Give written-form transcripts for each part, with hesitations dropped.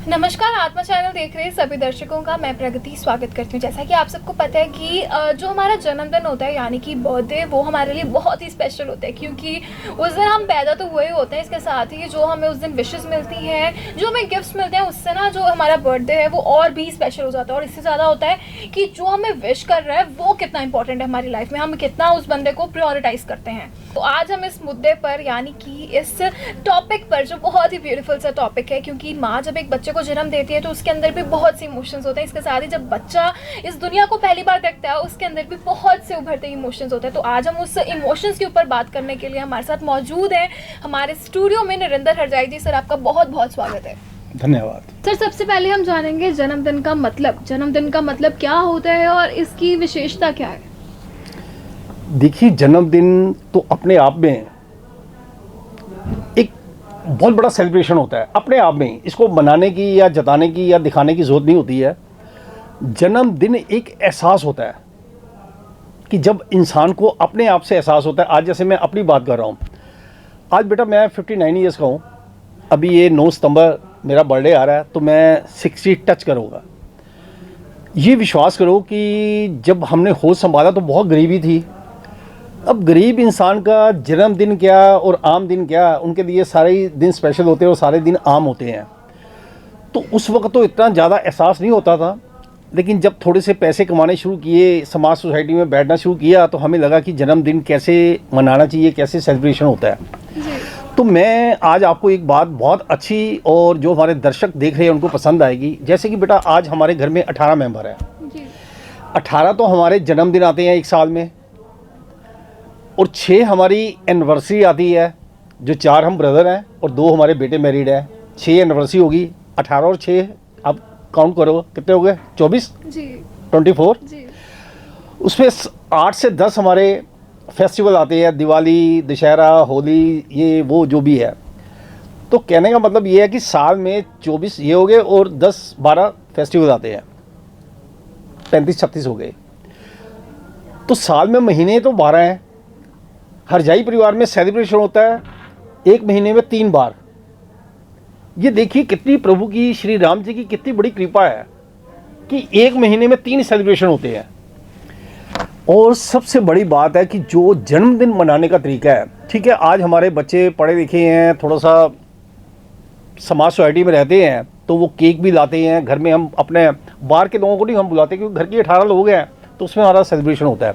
नमस्कार, आत्मा चैनल देख रहे सभी दर्शकों का मैं प्रगति स्वागत करती हूँ। जैसा कि आप सबको पता है कि जो हमारा जन्मदिन होता है यानी कि बर्थडे, वो हमारे लिए बहुत ही स्पेशल होता है क्योंकि उस दिन हम पैदा तो हुए होते हैं। इसके साथ ही जो हमें उस दिन विशेस मिलती हैं, जो हमें गिफ्ट्स मिलते हैं, उससे ना जो हमारा बर्थडे है वो और भी स्पेशल हो जाता है। और इससे ज़्यादा होता है कि जो हमें विश कर रहा है वो कितना इंपॉर्टेंट है हमारी लाइफ में, हम कितना उस बंदे को प्रायोरिटाइज करते हैं। तो आज हम इस मुद्दे पर यानी कि इस टॉपिक पर, जो बहुत ही ब्यूटीफुल सा टॉपिक है, क्योंकि माँ जब एक बच्चे को जन्म देती है तो उसके अंदर भी बहुत से इमोशंस होते हैं। इसके साथ ही जब बच्चा इस दुनिया को पहली बार देखता है उसके अंदर भी बहुत से उभरते इमोशंस होते हैं। तो आज हम उस इमोशंस के ऊपर बात करने के लिए हमारे साथ मौजूद हैं हमारे स्टूडियो में नरेंद्र हरजाई जी। सर, आपका बहुत बहुत स्वागत है। धन्यवाद। सर, सबसे पहले हम जानेंगे जन्मदिन का मतलब क्या होता है और इसकी विशेषता क्या है? देखिए, जन्मदिन तो अपने आप में एक बहुत बड़ा सेलिब्रेशन होता है। अपने आप में इसको मनाने की या जताने की या दिखाने की ज़रूरत नहीं होती है। जन्मदिन एक एहसास होता है कि जब इंसान को अपने आप से एहसास होता है। आज जैसे मैं अपनी बात कर रहा हूँ, आज बेटा मैं 59 ईयर्स का हूँ। अभी ये 9 सितंबर मेरा बर्थडे आ रहा है तो मैं 60 टच करूँगा। ये विश्वास करो कि जब हमने होश संभाला तो बहुत गरीबी थी। अब गरीब इंसान का जन्मदिन क्या और आम दिन क्या, उनके लिए सारे दिन स्पेशल होते हैं और सारे दिन आम होते हैं। तो उस वक्त तो इतना ज़्यादा एहसास नहीं होता था, लेकिन जब थोड़े से पैसे कमाने शुरू किए, समाज सोसाइटी में बैठना शुरू किया, तो हमें लगा कि जन्मदिन कैसे मनाना चाहिए, कैसे सेलिब्रेशन होता है। तो मैं आज आपको एक बात बहुत अच्छी और जो हमारे दर्शक देख रहे हैं उनको पसंद आएगी। जैसे कि बेटा आज हमारे घर में 18 मेंबर हैं। 18 तो हमारे जन्मदिन आते हैं एक साल में, और 6 हमारी एनिवर्सरी आती है, जो 4 हम ब्रदर हैं और 2 हमारे बेटे मैरिड हैं। 6 एनिवर्सरी होगी, 18 और 6 आप काउंट करो कितने हो गए? 24 जी, 24 जी। उसमें 8 से 10 हमारे फेस्टिवल आते हैं, दिवाली, दशहरा, होली, ये वो जो भी है। तो कहने का मतलब ये है कि साल में 24 ये हो गए और 10-12 फेस्टिवल आते हैं, 35-36 हो गए। तो साल में महीने तो 12 हैं। हरजाई परिवार में सेलिब्रेशन होता है एक महीने में 3 बार। ये देखिए कितनी प्रभु की, श्री राम जी की कितनी बड़ी कृपा है कि एक महीने में 3 सेलिब्रेशन होते हैं। और सबसे बड़ी बात है कि जो जन्मदिन मनाने का तरीका है, ठीक है, आज हमारे बच्चे पढ़े लिखे हैं, थोड़ा सा समाज सोसाइटी में रहते हैं, तो वो केक भी लाते हैं घर में। हम अपने बाहर के लोगों को नहीं हम बुलाते क्योंकि घर के 18 लोग हैं तो उसमें हमारा सेलिब्रेशन होता है।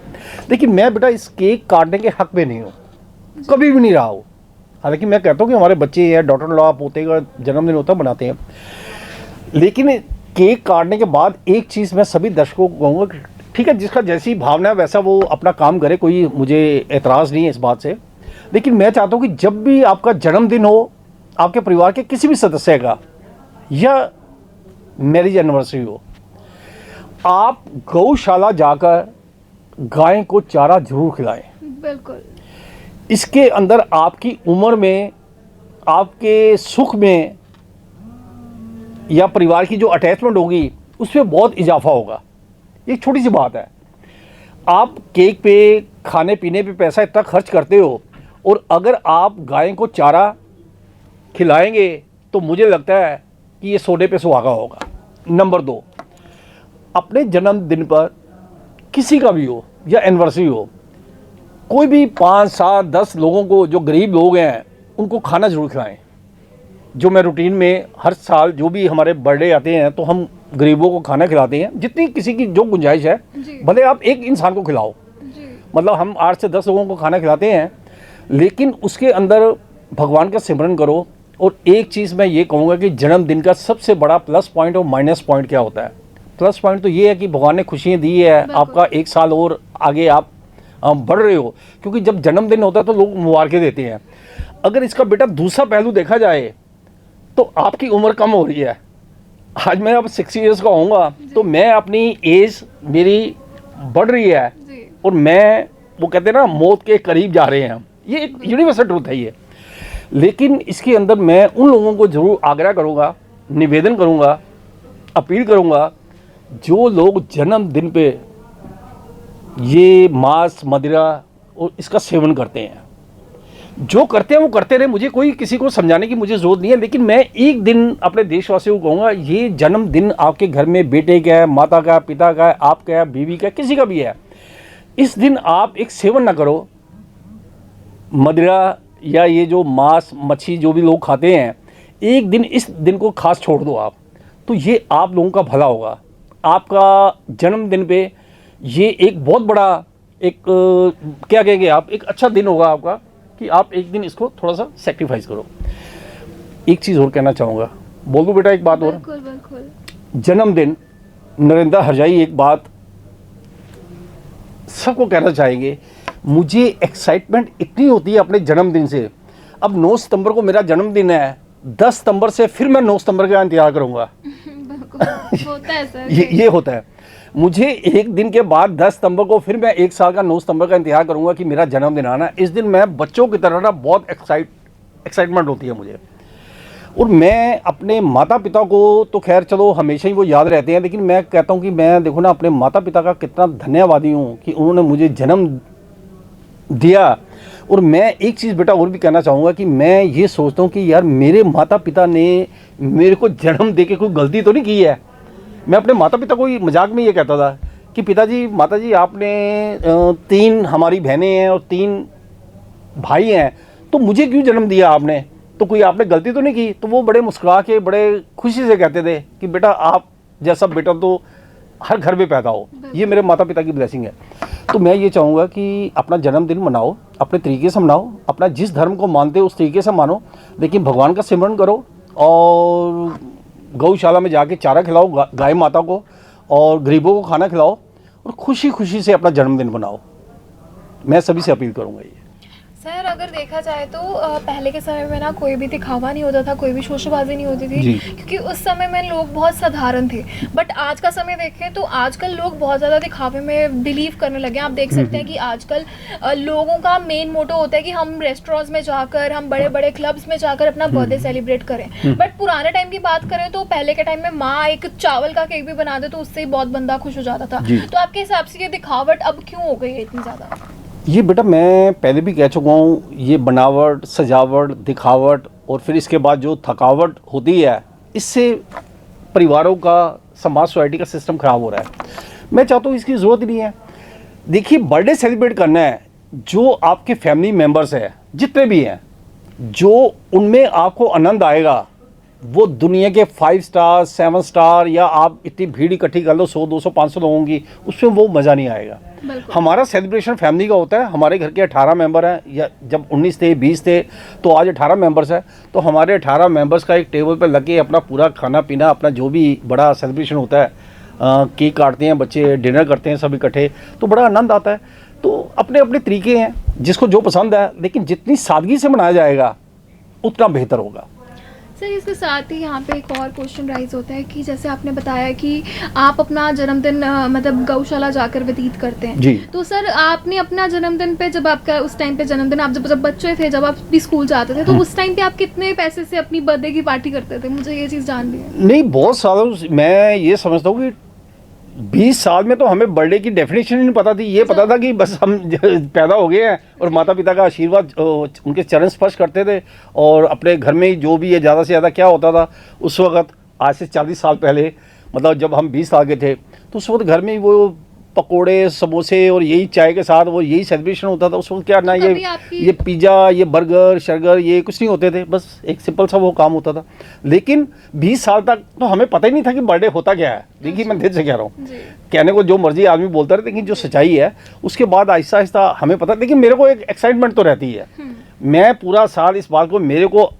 लेकिन मैं बेटा इस केक काटने के हक में नहीं हूँ, कभी भी नहीं रहा हूँ। हालांकि मैं कहता हूँ कि हमारे बच्चे हैं, डॉटर इन लॉ, पोते का जन्मदिन होता है, बनाते हैं। लेकिन केक काटने के बाद एक चीज़ मैं सभी दर्शकों को कहूँगा कि ठीक है, जिसका जैसी भावना है वैसा वो अपना काम करे, कोई मुझे एतराज़ नहीं है इस बात से। लेकिन मैं चाहता हूँ कि जब भी आपका जन्मदिन हो, आपके परिवार के किसी भी सदस्य का या मैरिज एनिवर्सरी हो, आप गौशाला जाकर गाय को चारा जरूर खिलाएं। बिल्कुल। इसके अंदर आपकी उम्र में, आपके सुख में या परिवार की जो अटैचमेंट होगी उसमें बहुत इजाफा होगा। ये छोटी सी बात है। आप केक पे, खाने पीने पे पैसा इतना खर्च करते हो, और अगर आप गाय को चारा खिलाएंगे तो मुझे लगता है कि ये सोने पे सुहागा होगा। नंबर 2, अपने जन्मदिन पर किसी का भी हो या एनिवर्सरी हो, कोई भी 5, 7, 10 लोगों को, जो गरीब लोग हैं उनको खाना जरूर खिलाएं। जो मैं रूटीन में हर साल जो भी हमारे बर्थडे आते हैं तो हम गरीबों को खाना खिलाते हैं, जितनी किसी की जो गुंजाइश है। भले आप एक इंसान को खिलाओ, मतलब हम 8 से 10 लोगों को खाना खिलाते हैं, लेकिन उसके अंदर भगवान का सिमरन करो। और एक चीज़ मैं ये कहूँगा कि जन्मदिन का सबसे बड़ा प्लस पॉइंट और माइनस पॉइंट क्या होता है? प्लस पॉइंट तो ये है कि भगवान ने खुशियाँ दी है, आपका 1 साल और आगे आप बढ़ रहे हो, क्योंकि जब जन्मदिन होता है तो लोग मुबारकें देते हैं। अगर इसका बेटा दूसरा पहलू देखा जाए तो आपकी उम्र कम हो रही है। आज मैं अब 60 ईयर्स का होऊंगा तो मैं अपनी एज मेरी बढ़ रही है, और मैं, वो कहते हैं ना, मौत के करीब जा रहे हैं हम। ये एक यूनिवर्सल ट्रूथ है ये। लेकिन इसके अंदर मैं उन लोगों को ज़रूर आग्रह करूँगा, निवेदन करूँगा, अपील करूँगा, जो लोग जन्मदिन पे ये मांस, मदिरा और इसका सेवन करते हैं, जो करते हैं वो करते रहे, मुझे कोई किसी को समझाने की मुझे ज़रूरत नहीं है। लेकिन मैं एक दिन अपने देशवासियों को कहूँगा, ये जन्मदिन आपके घर में बेटे का है, माता का, पिता का, आपका है, बीवी का, किसी का भी है, इस दिन आप एक सेवन ना करो मदिरा या ये जो मांस मच्छी जो भी लोग खाते हैं, एक दिन इस दिन को खास छोड़ दो आप, तो ये आप लोगों का भला होगा। आपका जन्मदिन पे ये एक बहुत बड़ा एक क्या कहेंगे आप, एक अच्छा दिन होगा आपका कि आप एक दिन इसको थोड़ा सा सेक्रीफाइस करो। एक चीज़ और कहना चाहूँगा, बोल दो बेटा एक बात और। बिल्कुल बिल्कुल। जन्मदिन नरेंद्र हरजाई एक बात सबको कहना चाहेंगे, मुझे एक्साइटमेंट इतनी होती है अपने जन्मदिन से। अब 9 सितंबर को मेरा जन्मदिन है, 10 सितंबर से फिर मैं 9 सितंबर का इंतजार करूँगा। बिल्कुल होता है सर। ये होता है। मुझे एक दिन के बाद 10 सितंबर को फिर मैं 1 साल का 9 सितंबर का इंतजार करूंगा कि मेरा जन्मदिन आना। इस दिन मैं बच्चों की तरह ना बहुत एक्साइटमेंट होती है मुझे। और मैं अपने माता पिता को तो खैर चलो हमेशा ही वो याद रहते हैं, लेकिन मैं कहता हूँ कि मैं देखो ना अपने माता पिता का कितना धन्यवादी हूँ कि उन्होंने मुझे जन्म दिया। और मैं एक चीज़ बेटा और भी कहना चाहूँगा कि मैं ये सोचता हूँ कि यार मेरे माता पिता ने मेरे को जन्म दे के कोई गलती तो नहीं की है। मैं अपने माता पिता को मजाक में ये कहता था कि पिताजी माताजी आपने 3 हमारी बहनें हैं और 3 भाई हैं, तो मुझे क्यों जन्म दिया आपने, तो कोई आपने गलती तो नहीं की। तो वो बड़े मुस्कुरा के बड़े खुशी से कहते थे कि बेटा आप जैसा बेटा तो हर घर में पैदा हो। ये मेरे माता पिता की ब्लेसिंग है। तो मैं ये चाहूँगा कि अपना जन्मदिन मनाओ, अपने तरीके से मनाओ, अपना जिस धर्म को मानते हो उस तरीके से मानो, लेकिन भगवान का सिमरन करो और गौशाला में जाके चारा खिलाओ गाय माता को और गरीबों को खाना खिलाओ और खुशी खुशी से अपना जन्मदिन मनाओ। मैं सभी से अपील करूँगा ये। सर अगर देखा जाए तो पहले के समय में ना कोई भी दिखावा नहीं होता था, कोई भी शोशेबाजी नहीं होती थी, क्योंकि उस समय में लोग बहुत साधारण थे। बट आज का समय देखें तो आजकल लोग बहुत ज़्यादा दिखावे में बिलीव करने लगे हैं। आप देख सकते हैं कि आजकल लोगों का मेन मोटो होता है कि हम रेस्टोरेंट्स में जाकर, हम बड़े बड़े क्लब्स में जाकर अपना बर्थडे सेलिब्रेट करें। बट पुराने टाइम की बात करें तो पहले के टाइम में माँ एक चावल का केक भी बना दे तो उससे ही बहुत बंदा खुश हो जाता था। तो आपके हिसाब से ये दिखावट अब क्यों हो गई है इतनी ज़्यादा? ये बेटा मैं पहले भी कह चुका हूँ, ये बनावट, सजावट, दिखावट और फिर इसके बाद जो थकावट होती है, इससे परिवारों का, समाज, सोसाइटी का सिस्टम ख़राब हो रहा है। मैं चाहता हूँ इसकी ज़रूरत नहीं है। देखिए बर्थडे सेलिब्रेट करना है, जो आपके फैमिली मेम्बर्स हैं जितने भी हैं, जो उनमें आपको आनंद आएगा वो दुनिया के 5 स्टार 7 स्टार या आप इतनी भीड़ इकट्ठी कर लो 100 200 500 लोगों की, उसमें वो मज़ा नहीं आएगा। हमारा सेलिब्रेशन फैमिली का होता है। हमारे घर के 18 मेंबर हैं, या जब 19 थे 20 थे तो आज 18 मेंबर्स हैं। तो हमारे 18 मेंबर्स का एक टेबल पर लग के अपना पूरा खाना पीना, अपना जो भी बड़ा सेलिब्रेशन होता है, केक काटते हैं बच्चे, डिनर करते हैं सब इकट्ठे, तो बड़ा आनंद आता है। तो अपने अपने तरीके हैं, जिसको जो पसंद है, लेकिन जितनी सादगी से मनाया जाएगा उतना बेहतर होगा। सर इसके साथ ही यहाँ पे एक और क्वेश्चन राइज होता है कि जैसे आपने बताया कि आप अपना जन्मदिन मतलब गौशाला जाकर व्यतीत करते हैं जी। तो सर आपने अपना जन्मदिन पे, जब आपका उस टाइम पे जन्मदिन, आप जब बच्चे थे, जब आप भी स्कूल जाते थे, तो उस टाइम पे आप कितने पैसे से अपनी बर्थडे की पार्टी करते थे? मुझे ये चीज़ जाननी है। नहीं, बहुत सालों मैं ये समझता हूँ कि 20 साल में तो हमें बर्थडे की डेफिनेशन ही नहीं पता थी। ये पता था कि बस हम पैदा हो गए हैं और माता पिता का आशीर्वाद, उनके चरण स्पर्श करते थे। और अपने घर में ही जो भी है, ज़्यादा से ज़्यादा क्या होता था उस वक्त, आज से 40 साल पहले, मतलब जब हम 20 साल के थे, तो उस वक्त घर में ही वो पकोड़े समोसे और यही चाय के साथ वो यही सेलिब्रेशन होता था। उस वक्त क्या ना ये पिज़्ज़ा, ये बर्गर शर्गर ये कुछ नहीं होते थे, बस एक सिंपल सा वो काम होता था। लेकिन 20 साल तक तो हमें पता ही नहीं था कि बर्थडे होता क्या है। देखिए मैं दिल से कह रहा हूँ, कहने को जो मर्जी आदमी बोलता रहे, लेकिन जो सच्चाई है उसके बाद आहिस्ता आहिस्ता हमें पता। लेकिन मेरे को एक एक्साइटमेंट तो रहती है। मैं पूरा साल इस बात को, मेरे को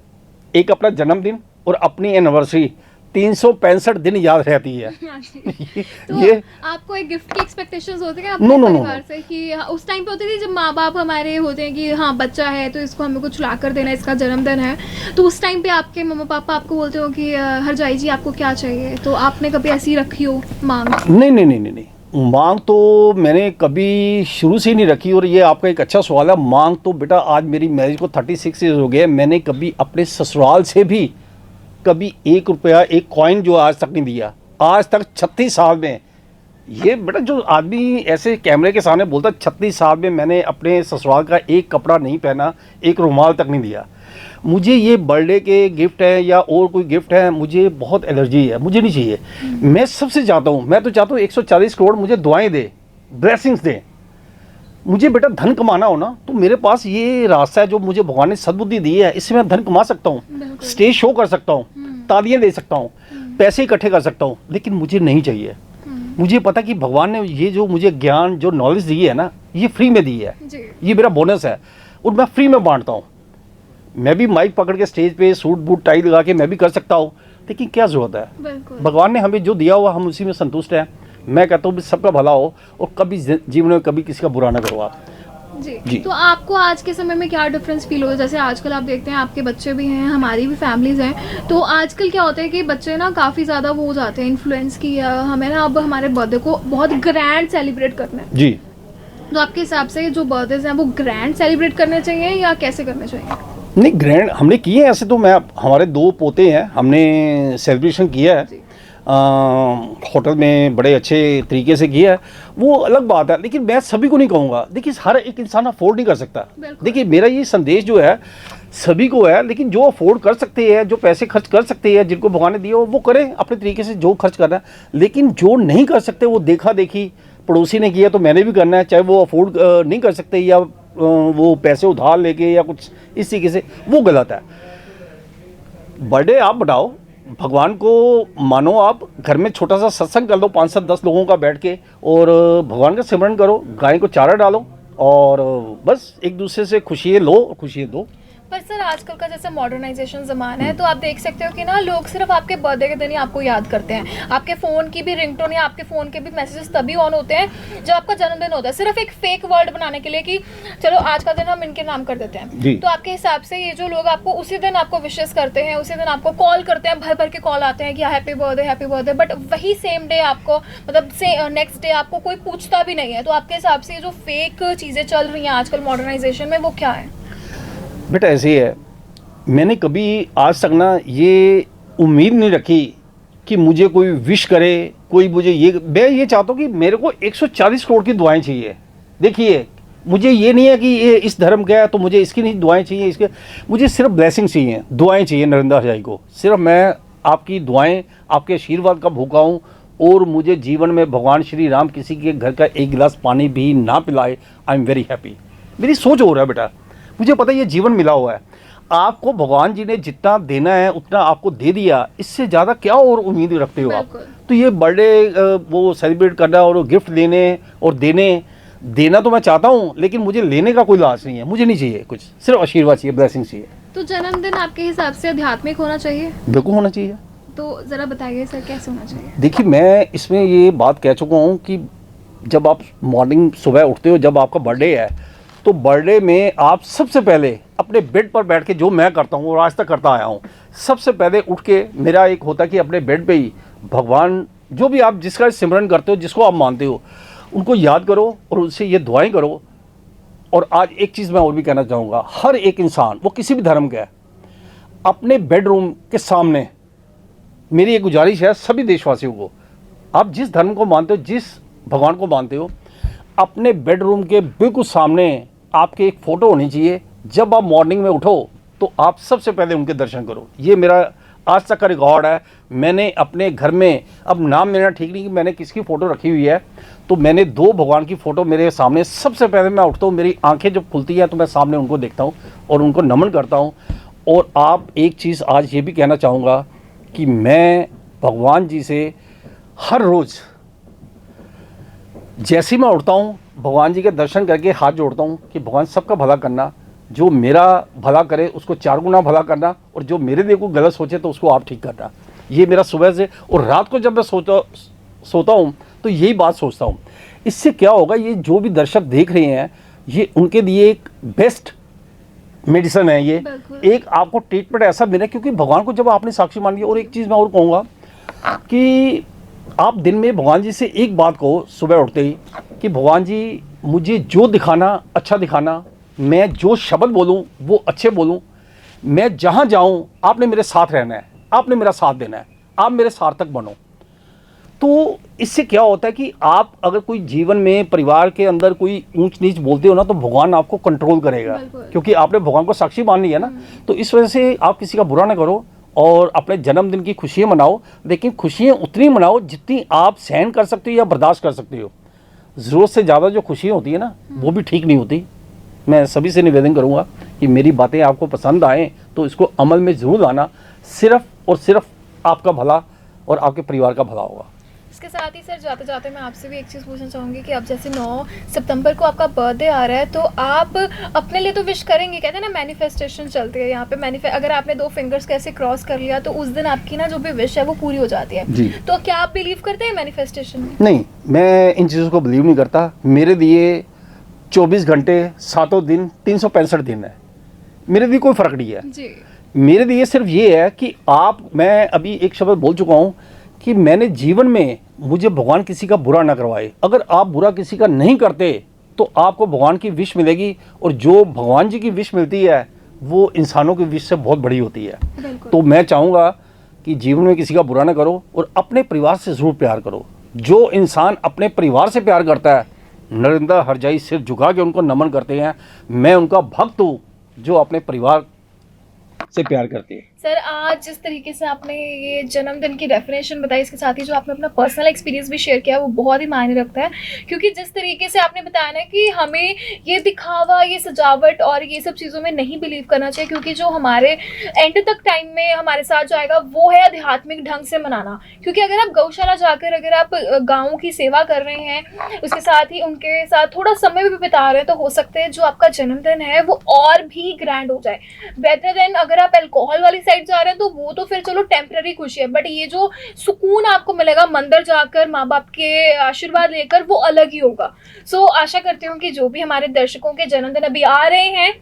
एक अपना जन्मदिन और अपनी एनिवर्सरी 365 दिन याद रहती है। तो ये आपको एक गिफ्ट की एक्सपेक्टेशंस होती है अपने परिवार से कि उस टाइम पे होती थी जब माँ बाप हमारे होते हैं कि हाँ बच्चा है तो इसको हमें कुछ ला कर देना, इसका जन्मदिन है, तो उस टाइम पे आपके मम्मा पापा आपको बोलते हो कि हरजाई जी आपको क्या चाहिए, तो आपने कभी ऐसी रखी हो मांग? नहीं, मांग तो मैंने कभी शुरू से ही नहीं रखी। और ये आपका एक अच्छा सवाल है। मांग तो बेटा आज मेरी मैरिज को 36 ईयर्स हो गए, मैंने कभी अपने ससुराल से भी कभी 1 रुपया, 1 कॉइन जो आज तक नहीं दिया, आज तक 36 साल में। ये बेटा जो आदमी ऐसे कैमरे के सामने बोलता 36 साल में मैंने अपने ससुराल का एक कपड़ा नहीं पहना, एक रुमाल तक नहीं दिया, मुझे ये बर्थडे के गिफ्ट है या और कोई गिफ्ट है, मुझे बहुत एलर्जी है, मुझे नहीं चाहिए। मैं सबसे चाहता हूँ, मैं तो चाहता हूँ 140 करोड़ मुझे दुआएं दे, ब्लेसिंग्स दे। मुझे बेटा धन कमाना हो ना तो मेरे पास ये रास्ता है जो मुझे भगवान ने सद्बुद्धि दी है, इससे मैं धन कमा सकता हूँ, स्टेज शो कर सकता हूँ, तालियां दे सकता हूँ, पैसे इकट्ठे कर सकता हूँ, लेकिन मुझे नहीं चाहिए। मुझे पता कि भगवान ने ये जो मुझे ज्ञान जो नॉलेज दी है ना, ये फ्री में दी है, ये मेरा बोनस है और मैं फ्री में बांटता हूँ। मैं भी माइक पकड़ के स्टेज पे सूट बूट टाई लगा के मैं भी कर सकता हूँ, लेकिन क्या जरूरत है? भगवान ने हमें जो दिया हुआ हम उसी में संतुष्ट हैं। मैं कहता हूँ सबका भला हो और कभी जीवन में कभी किसी का बुरा ना करो आप। जी। तो आपको आज के समय में क्या डिफरेंस फील होता है? जैसे आजकल आप देखते हैं आपके बच्चे भी हैं, हमारी भी फैमिलीज हैं, तो आजकल क्या होता है कि बच्चे ना काफ़ी ज़्यादा वो हो जाते हैं इन्फ्लुएंस की, हमें ना अब हमारे बर्थडे को बहुत ग्रैंड सेलिब्रेट करना है। जी। तो आपके हिसाब से जो बर्थडेज हैं वो ग्रैंड सेलिब्रेट करने चाहिए या कैसे करने चाहिए? नहीं, ग्रैंड हमने किए हैं ऐसे तो। हमारे 2 पोते हैं, हमने सेलिब्रेशन किया है होटल में, बड़े अच्छे तरीके से किया है, वो अलग बात है, लेकिन मैं सभी को नहीं कहूँगा। देखिए हर एक इंसान अफोर्ड नहीं कर सकता। देखिए मेरा ये संदेश जो है सभी को है, लेकिन जो अफोर्ड कर सकते हैं, जो पैसे खर्च कर सकते हैं, जिनको भगवान ने दिए वो करें अपने तरीके से जो खर्च करना है। लेकिन जो नहीं कर सकते वो देखा देखी, पड़ोसी ने किया तो मैंने भी करना है, चाहे वो अफोर्ड नहीं कर सकते या वो पैसे उधार लेके या कुछ इस तरीके से, वो गलत है। बर्थडे आप बनाओ, भगवान को मानो, आप घर में छोटा सा सत्संग कर लो 5 से 10 लोगों का बैठ के, और भगवान का सिमरन करो, गाय को चारा डालो और बस एक दूसरे से खुशियाँ लो, खुशियाँ दो। पर सर आजकल का जैसे मॉडर्नाइजेशन ज़माना है, तो आप देख सकते हो कि ना लोग सिर्फ आपके बर्थडे के दिन ही आपको याद करते हैं। आपके फ़ोन की भी रिंगटोन या आपके फ़ोन के भी मैसेजेस तभी ऑन होते हैं जब आपका जन्मदिन होता है, सिर्फ एक फेक वर्ड बनाने के लिए कि चलो आज का दिन हम इनके नाम कर देते हैं। तो आपके हिसाब से ये जो लोग आपको उसी दिन आपको विशेस करते हैं, उसी दिन आपको कॉल करते हैं, भर भर के कॉल आते हैं कि हैप्पी बर्थडे, बट वही सेम डे आपको, मतलब से नेक्स्ट डे आपको कोई पूछता भी नहीं है। तो आपके हिसाब से ये जो फेक चीज़ें चल रही हैं आजकल मॉडर्नाइजेशन में, वो क्या है? बेटा ऐसे ही है, मैंने कभी आज तक ना ये उम्मीद नहीं रखी कि मुझे कोई विश करे, कोई मुझे मैं ये चाहता हूँ कि मेरे को 140 करोड़ की दुआएं चाहिए। देखिए मुझे ये नहीं है कि ये इस धर्म का है तो मुझे इसकी नहीं दुआएं चाहिए, इसके मुझे सिर्फ ब्लेसिंग चाहिए, दुआएं चाहिए। नरेंद्र हजाई को सिर्फ मैं आपकी दुआएं, आपके आशीर्वाद का भूखा हूँ, और मुझे जीवन में भगवान श्री राम किसी के घर का एक गिलास पानी भी ना पिलाए, आई एम वेरी हैप्पी। मेरी सोच हो रहा है बेटा, मुझे पता है ये जीवन मिला हुआ है, आपको भगवान जी ने जितना देना है उतना आपको दे दिया, इससे ज़्यादा क्या और उम्मीद रखते हो आप? तो ये बर्थडे वो सेलिब्रेट करना और गिफ्ट लेने और देना तो मैं चाहता हूँ, लेकिन मुझे लेने का कोई लालच नहीं है, मुझे नहीं चाहिए कुछ, सिर्फ आशीर्वाद चाहिए, ब्लेसिंग चाहिए। तो जन्मदिन आपके हिसाब से आध्यात्मिक होना चाहिए? बिल्कुल होना चाहिए। तो ज़रा बताइए सर कैसे होना चाहिए? देखिए मैं इसमें ये बात कह चुका हूँ कि जब आप मॉर्निंग सुबह उठते हो, जब आपका बर्थडे है, तो बर्थडे में आप सबसे पहले अपने बेड पर बैठ के, जो मैं करता हूँ और आज तक करता आया हूँ, सबसे पहले उठ के मेरा एक होता है कि अपने बेड पे ही भगवान, जो भी आप जिसका सिमरन करते हो, जिसको आप मानते हो, उनको याद करो और उनसे ये दुआएं करो। और आज एक चीज़ मैं और भी कहना चाहूँगा, हर एक इंसान, वो किसी भी धर्म का है, अपने बेडरूम के सामने, मेरी एक गुजारिश है सभी देशवासियों को, आप जिस धर्म को मानते हो, जिस भगवान को मानते हो, अपने बेडरूम के बिल्कुल सामने आपके एक फ़ोटो होनी चाहिए। जब आप मॉर्निंग में उठो तो आप सबसे पहले उनके दर्शन करो। ये मेरा आज तक का रिकॉर्ड है। मैंने अपने घर में, अब नाम लेना ठीक नहीं कि मैंने किसकी फ़ोटो रखी हुई है, तो मैंने 2 भगवान की फ़ोटो मेरे सामने, सबसे पहले मैं उठता हूँ, मेरी आंखें जब खुलती हैं तो मैं सामने उनको देखता हूँ और उनको नमन करता हूँ। और आप एक चीज़ आज ये भी कहना चाहूँगा कि मैं भगवान जी से हर रोज़ जैसे ही मैं उठता हूँ, भगवान जी के दर्शन करके हाथ जोड़ता हूँ कि भगवान सबका भला करना, जो मेरा भला करे उसको 4 गुना भला करना, और जो मेरे लिए कोई गलत सोचे तो उसको आप ठीक करना। ये मेरा सुबह से, और रात को जब मैं सोता हूँ तो यही बात सोचता हूँ। इससे क्या होगा, ये जो भी दर्शक देख रहे हैं, ये उनके लिए एक बेस्ट मेडिसिन है। ये एक आपको ट्रीटमेंट ऐसा मिले, क्योंकि भगवान को जब आपने साक्षी मान लिया। और एक चीज़ मैं और कहूँगा कि आप दिन में भगवान जी से एक बात कहो सुबह उठते ही कि भगवान जी मुझे जो दिखाना अच्छा दिखाना, मैं जो शब्द बोलूं वो अच्छे बोलूं, मैं जहां जाऊं आपने मेरे साथ रहना है, आपने मेरा साथ देना है, आप मेरे सार्थक बनो। तो इससे क्या होता है कि आप अगर कोई जीवन में परिवार के अंदर कोई ऊंच नीच बोलते हो ना, तो भगवान आपको कंट्रोल करेगा, बिल्कुल। क्योंकि आपने भगवान को साक्षी मान लिया ना। तो इस वजह से आप किसी का बुरा ना करो और अपने जन्मदिन की खुशियाँ मनाओ, लेकिन खुशियाँ उतनी मनाओ जितनी आप सहन कर सकते हो या बर्दाश्त कर सकते हो। ज़रूरत से ज़्यादा जो खुशियाँ होती है ना, वो भी ठीक नहीं होती। मैं सभी से निवेदन करूँगा कि मेरी बातें आपको पसंद आएँ तो इसको अमल में ज़रूर लाना, सिर्फ़ और सिर्फ आपका भला और आपके परिवार का भला होगा। इसके साथ ही सर जाते जाते मैं आपसे भी एक चीज़ पूछना चाहूँगी कि अब जैसे 9 सितंबर को आपका बर्थडे आ रहा है, तो आप अपने लिए तो विश करेंगे, कहते हैं ना मैनिफेस्टेशन चलती है यहाँ पे, अगर आपने 2 फिंगर्स कैसे क्रॉस कर लिया तो उस दिन आपकी ना जो भी विश है वो पूरी हो जाती है जी। तो क्या आप बिलीव करते हैं मैनिफेस्टेशन में? नहीं, मैं इन चीज़ों को बिलीव नहीं करता। मेरे लिए 24 घंटे 7 दिन 365 दिन है, मेरे लिए कोई फ़र्क नहीं है। जी। मेरे लिए सिर्फ ये है कि मैं अभी एक शब्द बोल चुका हूँ कि मैंने जीवन में, मुझे भगवान किसी का बुरा ना करवाए। अगर आप बुरा किसी का नहीं करते तो आपको भगवान की विश मिलेगी, और जो भगवान जी की विश मिलती है वो इंसानों की विश से बहुत बड़ी होती है। तो मैं चाहूँगा कि जीवन में किसी का बुरा ना करो और अपने परिवार से ज़रूर प्यार करो। जो इंसान अपने परिवार से प्यार करता है, नरेंद्र हरजाई सिर झुका के उनको नमन करते हैं। मैं उनका भक्त हूँ जो अपने परिवार से प्यार करती है। सर, आज जिस तरीके से आपने ये जन्मदिन की डेफिनेशन बताई, इसके साथ ही जो आपने अपना पर्सनल एक्सपीरियंस भी शेयर किया, वो बहुत ही मायने रखता है। क्योंकि जिस तरीके से आपने बताया ना कि हमें ये दिखावा, ये सजावट और ये सब चीज़ों में नहीं बिलीव करना चाहिए, क्योंकि जो हमारे एंड तक टाइम में हमारे साथ जो आएगा वो है आध्यात्मिक ढंग से मनाना। क्योंकि अगर आप गौशाला जाकर अगर आप गाँव की सेवा कर रहे हैं, उसके साथ ही उनके साथ थोड़ा समय भी बिता रहे हैं, तो हो सकता है जो आपका जन्मदिन है वो और भी ग्रैंड हो जाए, बेटर देन अगर आप अल्कोहल वाली साइड जा रहे हैं तो वो तो फिर चलो टेम्पररी खुशी है, बट ये जो सुकून आपको मिलेगा मंदिर जाकर माँ बाप के आशीर्वाद लेकर, वो अलग ही होगा। सो आशा करती हूँ कि जो भी हमारे दर्शकों के जन्मदिन अभी आ रहे हैं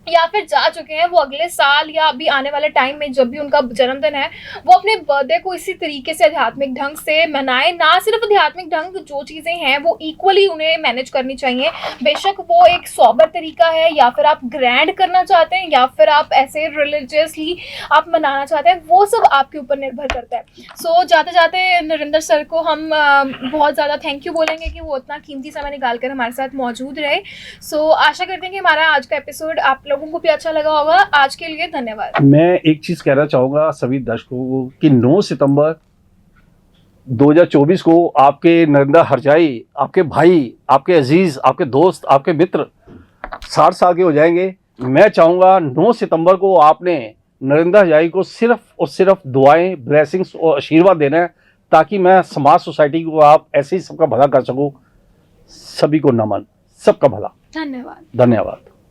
या फिर जा चुके हैं, वो अगले साल या अभी आने वाले टाइम में जब भी उनका जन्मदिन है, वो अपने बर्थडे को इसी तरीके से आध्यात्मिक ढंग से मनाएं। ना सिर्फ आध्यात्मिक ढंग, जो चीज़ें हैं वो इक्वली उन्हें मैनेज करनी चाहिए। बेशक वो एक सोबर तरीका है, या फिर आप ग्रैंड करना चाहते हैं, या फिर आप ऐसे रिलीजियसली आप मनाना चाहते हैं, वो सब आपके ऊपर निर्भर करता है। सो जाते जाते नरेंद्र सर को हम बहुत ज़्यादा थैंक यू बोलेंगे कि वो इतना कीमती समय निकाल कर हमारे साथ मौजूद रहे। सो आशा करते हैं कि हमारा आज का एपिसोड आप लोगों को भी अच्छा लगा होगा। आज के लिए धन्यवाद। मैं एक चीज कहना चाहूंगा सभी दर्शकों को कि 9 सितंबर 2024 को आपके नरेंद्र हरजाई, आपके भाई, आपके अजीज, आपके दोस्त, आपके मित्र 60 साल के हो जाएंगे। मैं चाहूंगा 9 सितंबर को आपने नरेंद्र हरजाई को सिर्फ और सिर्फ दुआएं, ब्लेसिंग्स और आशीर्वाद देना है, ताकि मैं समाज, सोसाइटी को आप ऐसे ही सबका भला कर सकूं। सभी को नमन, सबका भला। धन्यवाद। धन्यवाद।